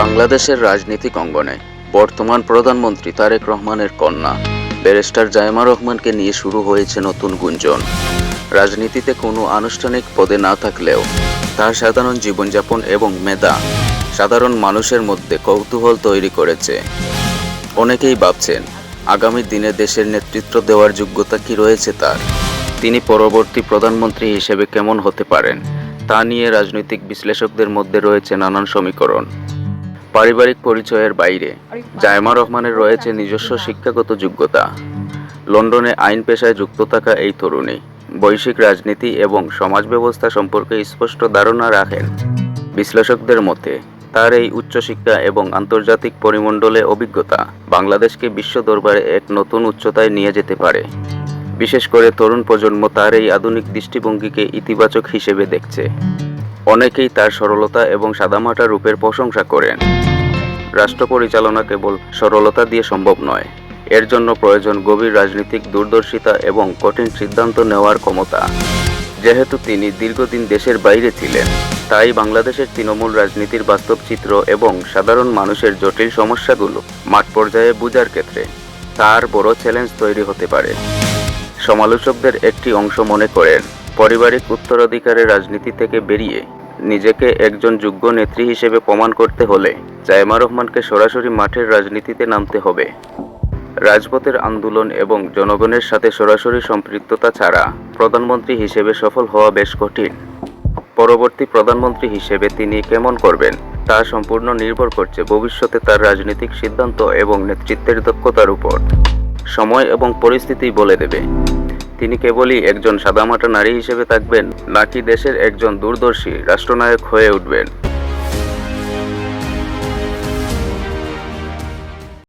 বাংলাদেশের রাজনীতিক অঙ্গনে বর্তমান প্রধানমন্ত্রী তারেক রহমানের কন্যা ব্যারিস্টার জাইমা রহমানকে নিয়ে শুরু হয়েছে নতুন গুঞ্জন। রাজনীতিতে কোনো আনুষ্ঠানিক পদে না থাকলেও তার সাধারণ জীবনযাপন এবং মেধা সাধারণ মানুষের মধ্যে কৌতূহল তৈরি করেছে। অনেকেই ভাবছেন আগামী দিনে দেশের নেতৃত্ব দেওয়ার যোগ্যতা কি রয়েছে তার, তিনি পরবর্তী প্রধানমন্ত্রী হিসেবে কেমন হতে পারেন তা নিয়ে রাজনৈতিক বিশ্লেষকদের মধ্যে রয়েছে নানান সমীকরণ। পারিবারিক পরিচয়ের বাইরে জাইমা রহমানের রয়েছে নিজস্ব শিক্ষাগত যোগ্যতা। লন্ডনে আইন পেশায় যুক্ত থাকা এই তরুণী বৈশ্বিক রাজনীতি এবং সমাজ ব্যবস্থা সম্পর্কে স্পষ্ট ধারণা রাখেন। বিশ্লেষকদের মতে তার এই উচ্চশিক্ষা এবং আন্তর্জাতিক পরিমণ্ডলে অভিজ্ঞতা বাংলাদেশকে বিশ্ব দরবারে এক নতুন উচ্চতায় নিয়ে যেতে পারে। বিশেষ করে তরুণ প্রজন্ম তার এই আধুনিক দৃষ্টিভঙ্গিকে ইতিবাচক হিসেবে দেখছে। অনেকেই তার সরলতা এবং সাদামাটা রূপের প্রশংসা করেন। রাষ্ট্র পরিচালনা কেবল সরলতা দিয়ে সম্ভব নয়, এর জন্য প্রয়োজন গভীর রাজনৈতিক দূরদর্শিতা এবং কঠিন সিদ্ধান্ত নেওয়ার ক্ষমতা। যেহেতু তিনি দীর্ঘদিন দেশের বাইরে ছিলেন, তাই বাংলাদেশের তৃণমূল রাজনীতির বাস্তব চিত্র এবং সাধারণ মানুষের জটিল সমস্যাগুলো মাঠ পর্যায়ে বোঝার ক্ষেত্রে তার বড় চ্যালেঞ্জ তৈরি হতে পারে। সমালোচকদের একটি অংশ মনে করেন পারিবারিক উত্তরাধিকারের রাজনীতি থেকে বেরিয়ে নিজেকে একজন যোগ্য নেত্রী হিসেবে প্রমাণ করতে হলে জাইমা রহমানকে সরাসরি মাঠের রাজনীতিতে নামতে হবে। রাজপথের আন্দোলন এবং জনগণের সাথে সরাসরি সম্পৃক্ততা ছাড়া প্রধানমন্ত্রী হিসেবে সফল হওয়া বেশ কঠিন। পরবর্তী প্রধানমন্ত্রী হিসেবে তিনি কেমন করবেন তা সম্পূর্ণ নির্ভর করছে ভবিষ্যতে তার রাজনৈতিক সিদ্ধান্ত এবং নেতৃত্বের দক্ষতার উপর। সময় এবং পরিস্থিতি বলে দেবে তিনি কেবলই একজন সাদামাটা নারী হিসেবে থাকবেন নাকি দেশের একজন দূরদর্শী রাষ্ট্রনায়ক হয়ে উঠবেন।